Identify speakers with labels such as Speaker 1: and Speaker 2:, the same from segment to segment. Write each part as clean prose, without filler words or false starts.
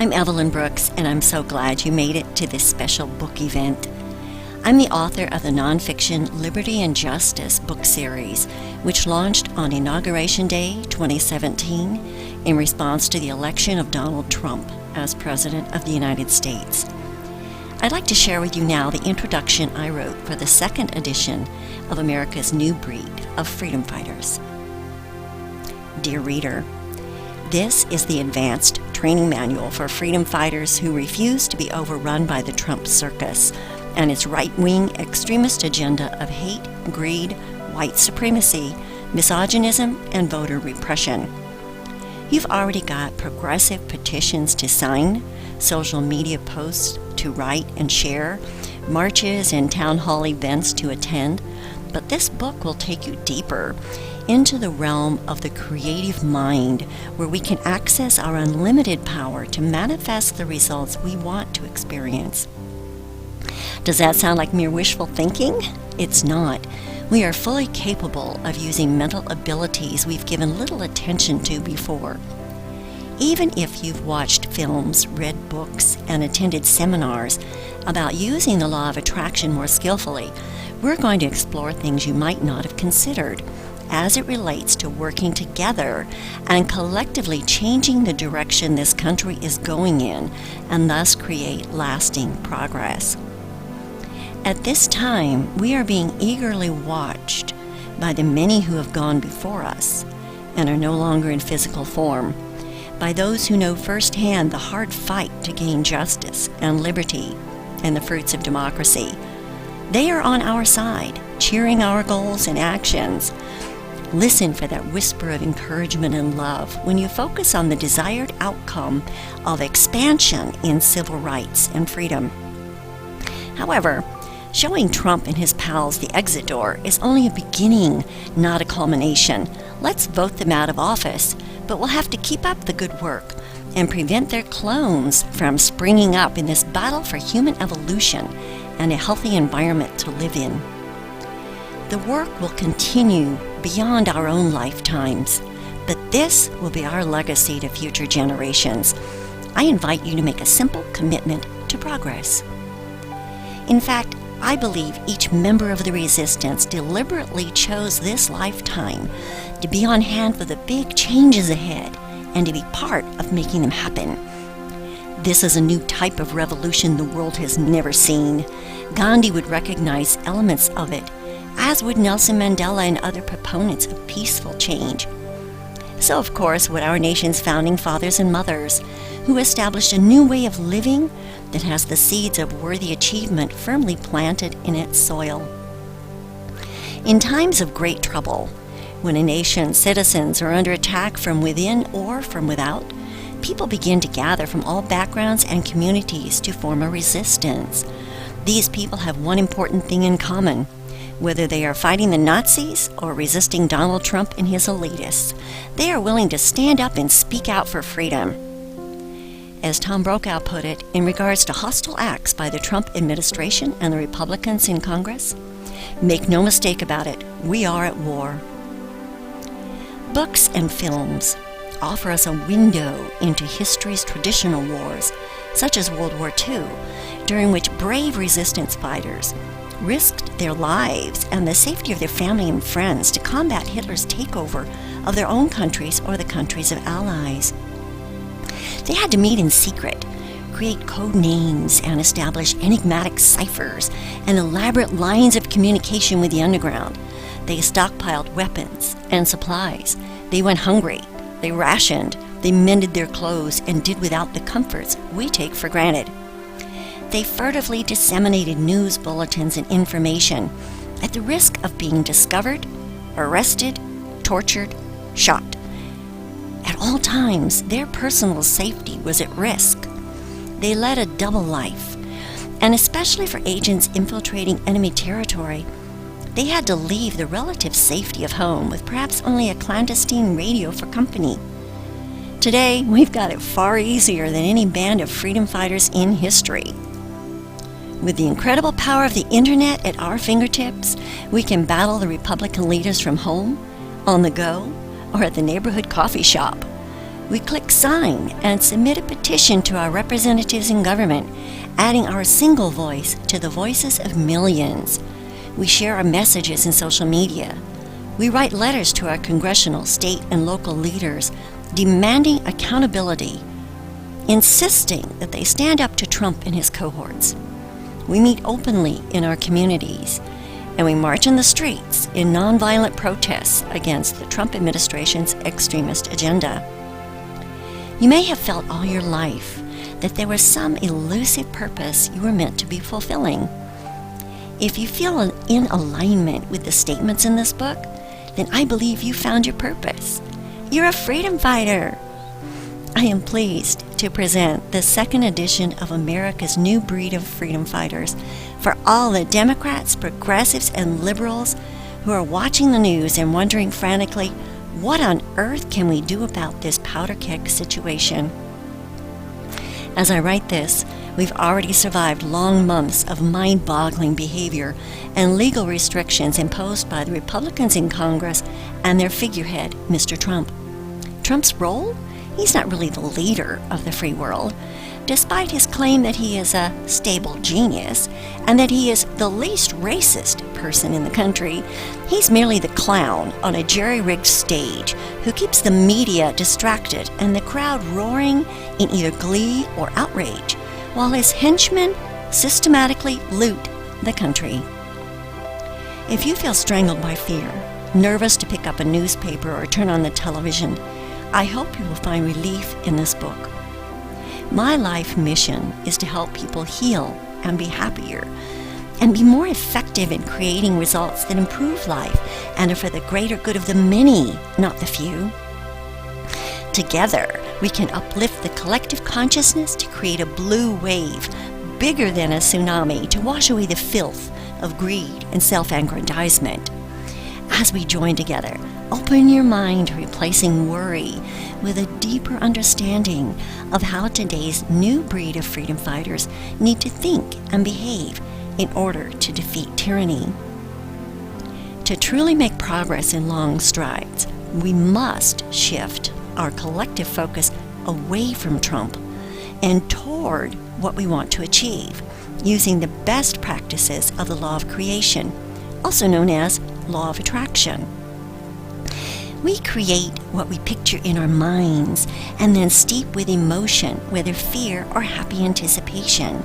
Speaker 1: I'm Evelyn Brooks, and I'm so glad you made it to this special book event. I'm the author of the nonfiction Liberty and Justice book series, which launched on Inauguration Day 2017 in response to the election of Donald Trump as President of the United States. I'd like to share with you now the introduction I wrote for the second edition of America's New Breed of Freedom Fighters. Dear reader, this is the advanced training manual for freedom fighters who refuse to be overrun by the Trump Circus and its right-wing extremist agenda of hate, greed, white supremacy, misogynism, and voter repression. You've already got progressive petitions to sign, social media posts to write and share, marches and town hall events to attend, but this book will take you deeper into the realm of the creative mind, where we can access our unlimited power to manifest the results we want to experience. Does that sound like mere wishful thinking? It's not. We are fully capable of using mental abilities we've given little attention to before. Even if you've watched films, read books, and attended seminars about using the law of attraction more skillfully, we're going to explore things you might not have considered as it relates to working together and collectively changing the direction this country is going in, and thus create lasting progress. At this time, we are being eagerly watched by the many who have gone before us and are no longer in physical form, by those who know firsthand the hard fight to gain justice and liberty and the fruits of democracy. They are on our side, cheering our goals and actions. Listen for that whisper of encouragement and love when you focus on the desired outcome of expansion in civil rights and freedom. However, showing Trump and his pals the exit door is only a beginning, not a culmination. Let's vote them out of office, but we'll have to keep up the good work and prevent their clones from springing up in this battle for human evolution and a healthy environment to live in. The work will continue beyond our own lifetimes, but this will be our legacy to future generations. I invite you to make a simple commitment to progress. In fact, I believe each member of the resistance deliberately chose this lifetime to be on hand for the big changes ahead and to be part of making them happen. This is a new type of revolution the world has never seen. Gandhi would recognize elements of it, as would Nelson Mandela and other proponents of peaceful change. So, of course, would our nation's founding fathers and mothers, who established a new way of living that has the seeds of worthy achievement firmly planted in its soil. In times of great trouble, when a nation's citizens are under attack from within or from without, people begin to gather from all backgrounds and communities to form a resistance. These people have one important thing in common. Whether they are fighting the Nazis or resisting Donald Trump and his elitists, they are willing to stand up and speak out for freedom. As Tom Brokaw put it, in regards to hostile acts by the Trump administration and the Republicans in Congress, make no mistake about it, we are at war. Books and films offer us a window into history's traditional wars, such as World War II, during which brave resistance fighters risked their lives and the safety of their family and friends to combat Hitler's takeover of their own countries or the countries of allies. They had to meet in secret, create code names, and establish enigmatic ciphers and elaborate lines of communication with the underground. They stockpiled weapons and supplies. They went hungry. They rationed. They mended their clothes and did without the comforts we take for granted. They furtively disseminated news bulletins and information at the risk of being discovered, arrested, tortured, shot. At all times, their personal safety was at risk. They led a double life, and especially for agents infiltrating enemy territory, they had to leave the relative safety of home with perhaps only a clandestine radio for company. Today, we've got it far easier than any band of freedom fighters in history. With the incredible power of the internet at our fingertips, we can battle the Republican leaders from home, on the go, or at the neighborhood coffee shop. We click sign and submit a petition to our representatives in government, adding our single voice to the voices of millions. We share our messages in social media. We write letters to our congressional, state, and local leaders, demanding accountability, insisting that they stand up to Trump and his cohorts. We meet openly in our communities, and we march in the streets in nonviolent protests against the Trump administration's extremist agenda. You may have felt all your life that there was some elusive purpose you were meant to be fulfilling. If you feel in alignment with the statements in this book, then I believe you found your purpose. You're a freedom fighter. I am pleased to present the second edition of America's New Breed of Freedom Fighters for all the Democrats, progressives, and liberals who are watching the news and wondering frantically, what on earth can we do about this powder keg situation? As I write this, we've already survived long months of mind-boggling behavior and legal restrictions imposed by the Republicans in Congress and their figurehead, Mr. Trump. Trump's role? He's not really the leader of the free world. Despite his claim that he is a stable genius and that he is the least racist person in the country, he's merely the clown on a jerry-rigged stage who keeps the media distracted and the crowd roaring in either glee or outrage, while his henchmen systematically loot the country. If you feel strangled by fear, nervous to pick up a newspaper or turn on the television, I hope you will find relief in this book. My life mission is to help people heal and be happier and be more effective in creating results that improve life and are for the greater good of the many, not the few. Together, we can uplift the collective consciousness to create a blue wave bigger than a tsunami to wash away the filth of greed and self-aggrandizement. As we join together, open your mind to replacing worry with a deeper understanding of how today's new breed of freedom fighters need to think and behave in order to defeat tyranny. To truly make progress in long strides, we must shift our collective focus away from Trump and toward what we want to achieve, using the best practices of the law of creation, also known as law of attraction. We create what we picture in our minds and then steep with emotion, whether fear or happy anticipation.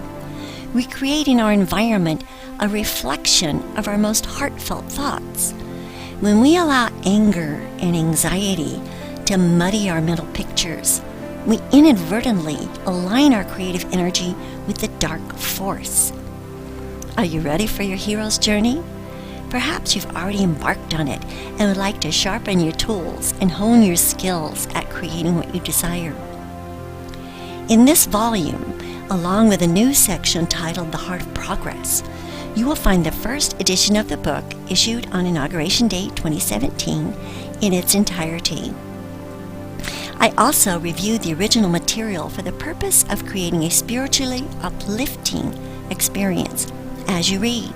Speaker 1: We create in our environment a reflection of our most heartfelt thoughts. When we allow anger and anxiety to muddy our mental pictures, we inadvertently align our creative energy with the dark force. Are you ready for your hero's journey? Perhaps you've already embarked on it and would like to sharpen your tools and hone your skills at creating what you desire. In this volume, along with a new section titled The Heart of Progress, you will find the first edition of the book issued on Inauguration Day 2017 in its entirety. I also reviewed the original material for the purpose of creating a spiritually uplifting experience as you read.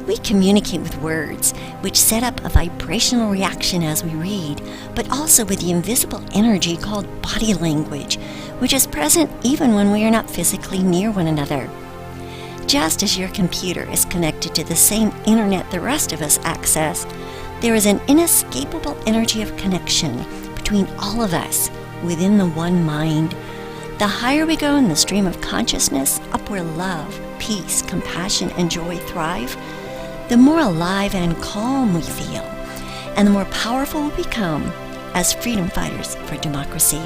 Speaker 1: We communicate with words, which set up a vibrational reaction as we read, but also with the invisible energy called body language, which is present even when we are not physically near one another. Just as your computer is connected to the same internet the rest of us access, there is an inescapable energy of connection between all of us within the one mind. The higher we go in the stream of consciousness, up where love, peace, compassion, and joy thrive, the more alive and calm we feel, and the more powerful we become as freedom fighters for democracy.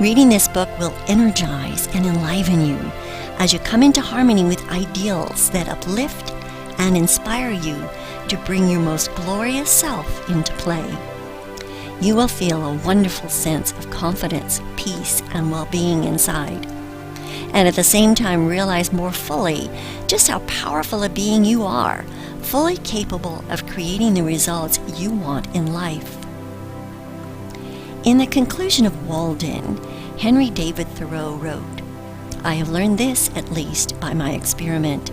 Speaker 1: Reading this book will energize and enliven you as you come into harmony with ideals that uplift and inspire you to bring your most glorious self into play. You will feel a wonderful sense of confidence, peace, and well-being inside, and at the same time realize more fully just how powerful a being you are, fully capable of creating the results you want in life. In the conclusion of Walden, Henry David Thoreau wrote, "I have learned this, at least by my experiment,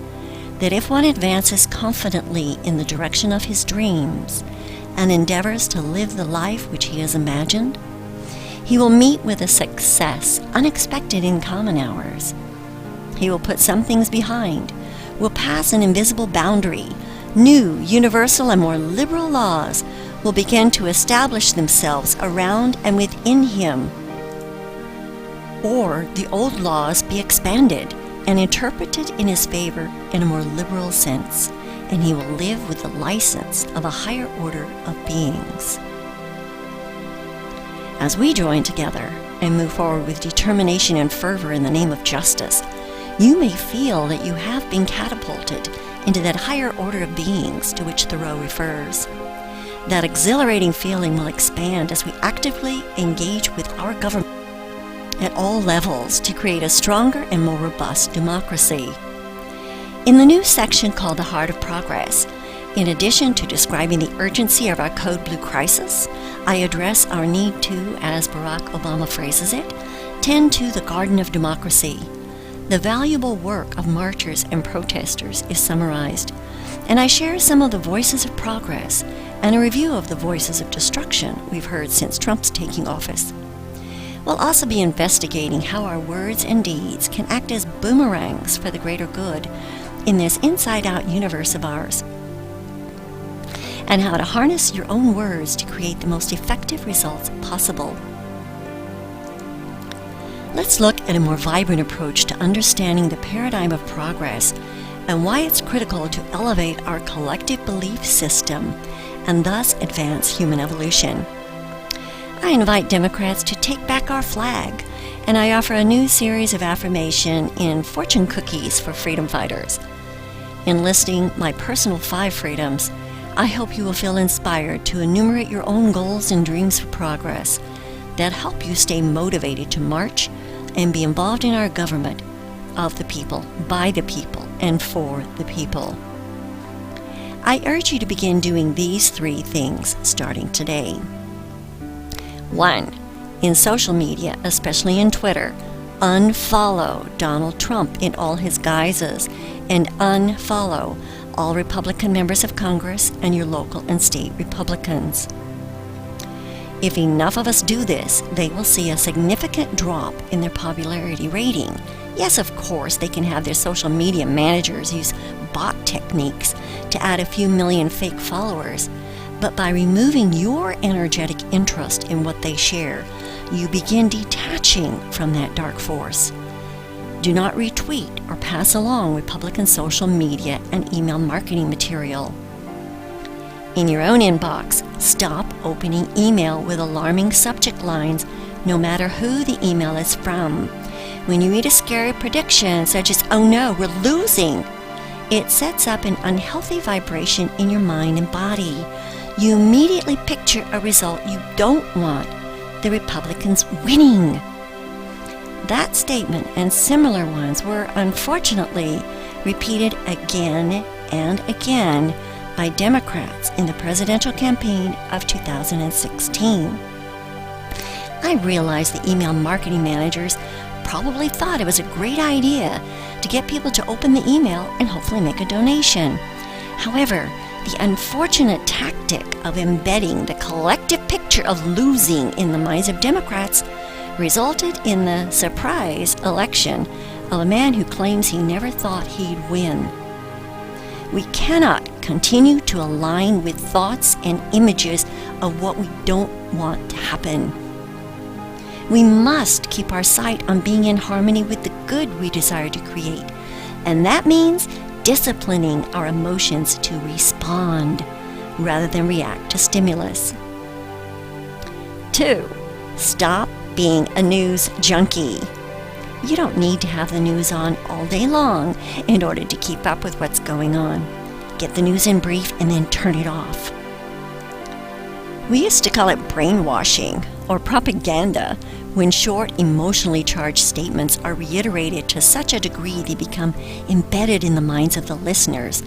Speaker 1: that if one advances confidently in the direction of his dreams and endeavors to live the life which he has imagined, He will meet with a success unexpected in common hours. He will put some things behind, will pass an invisible boundary. New, universal, and more liberal laws will begin to establish themselves around and within him. Or the old laws be expanded and interpreted in his favor in a more liberal sense, and he will live with the license of a higher order of beings. As we join together and move forward with determination and fervor in the name of justice, you may feel that you have been catapulted into that higher order of beings to which Thoreau refers. That exhilarating feeling will expand as we actively engage with our government at all levels to create a stronger and more robust democracy. In the new section called The Heart of Progress, in addition to describing the urgency of our Code Blue crisis, I address our need to, as Barack Obama phrases it, tend to the garden of democracy. The valuable work of marchers and protesters is summarized, and I share some of the voices of progress and a review of the voices of destruction we've heard since Trump's taking office. We'll also be investigating how our words and deeds can act as boomerangs for the greater good in this inside-out universe of ours, and how to harness your own words to create the most effective results possible. Let's look at a more vibrant approach to understanding the paradigm of progress and why it's critical to elevate our collective belief system and thus advance human evolution. I invite Democrats to take back our flag, and I offer a new series of affirmation in fortune cookies for freedom fighters. In listing my personal 5 freedoms, I hope you will feel inspired to enumerate your own goals and dreams for progress that help you stay motivated to march and be involved in our government of the people, by the people, and for the people. I urge you to begin doing these 3 things starting today. 1. In social media, especially in Twitter, unfollow Donald Trump in all his guises and unfollow all Republican members of Congress and your local and state Republicans. If enough of us do this, they will see a significant drop in their popularity rating. Yes, of course, they can have their social media managers use bot techniques to add a few million fake followers, but by removing your energetic interest in what they share, you begin detaching from that dark force. Do not retweet or pass along Republican social media and email marketing material. In your own inbox, stop opening email with alarming subject lines, no matter who the email is from. When you read a scary prediction such as, "Oh no, we're losing," it sets up an unhealthy vibration in your mind and body. You immediately picture a result you don't want, the Republicans winning. That statement and similar ones were unfortunately repeated again and again by Democrats in the presidential campaign of 2016. I realize the email marketing managers probably thought it was a great idea to get people to open the email and hopefully make a donation. However, the unfortunate tactic of embedding the collective picture of losing in the minds of Democrats resulted in the surprise election of a man who claims he never thought he'd win. We cannot continue to align with thoughts and images of what we don't want to happen. We must keep our sight on being in harmony with the good we desire to create, and that means disciplining our emotions to respond rather than react to stimulus. 2. Stop being a news junkie. You don't need to have the news on all day long in order to keep up with what's going on. Get the news in brief and then turn it off. We used to call it brainwashing or propaganda when short, emotionally charged statements are reiterated to such a degree they become embedded in the minds of the listeners.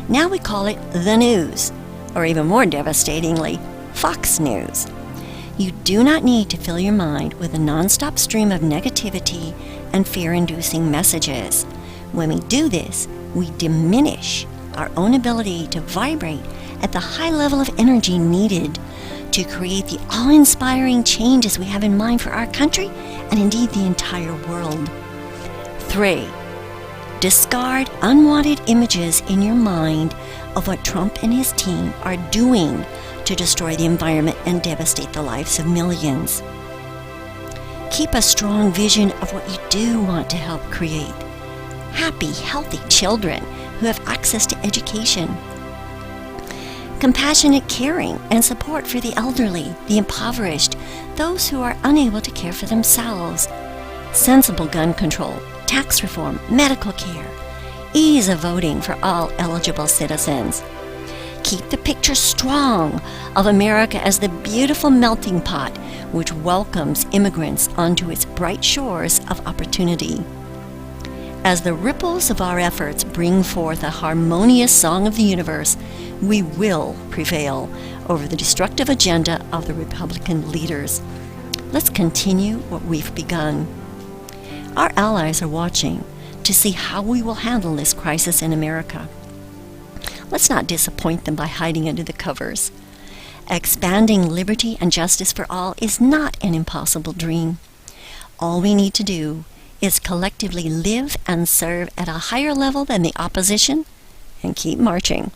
Speaker 1: Now we call it the news, or even more devastatingly, Fox News. You do not need to fill your mind with a nonstop stream of negativity and fear-inducing messages. When we do this, we diminish our own ability to vibrate at the high level of energy needed to create the awe-inspiring changes we have in mind for our country and indeed the entire world. 3. Discard unwanted images in your mind of what Trump and his team are doing to destroy the environment and devastate the lives of millions. Keep a strong vision of what you do want to help create. Happy, healthy children who have access to education. Compassionate caring and support for the elderly, the impoverished, those who are unable to care for themselves. Sensible gun control, tax reform, medical care, ease of voting for all eligible citizens. Keep the picture strong of America as the beautiful melting pot which welcomes immigrants onto its bright shores of opportunity. As the ripples of our efforts bring forth a harmonious song of the universe, we will prevail over the destructive agenda of the Republican leaders. Let's continue what we've begun. Our allies are watching to see how we will handle this crisis in America. Let's not disappoint them by hiding under the covers. Expanding liberty and justice for all is not an impossible dream. All we need to do is collectively live and serve at a higher level than the opposition and keep marching.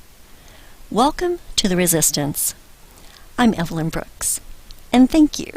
Speaker 1: Welcome to the resistance. I'm Evelyn Brooks, and thank you.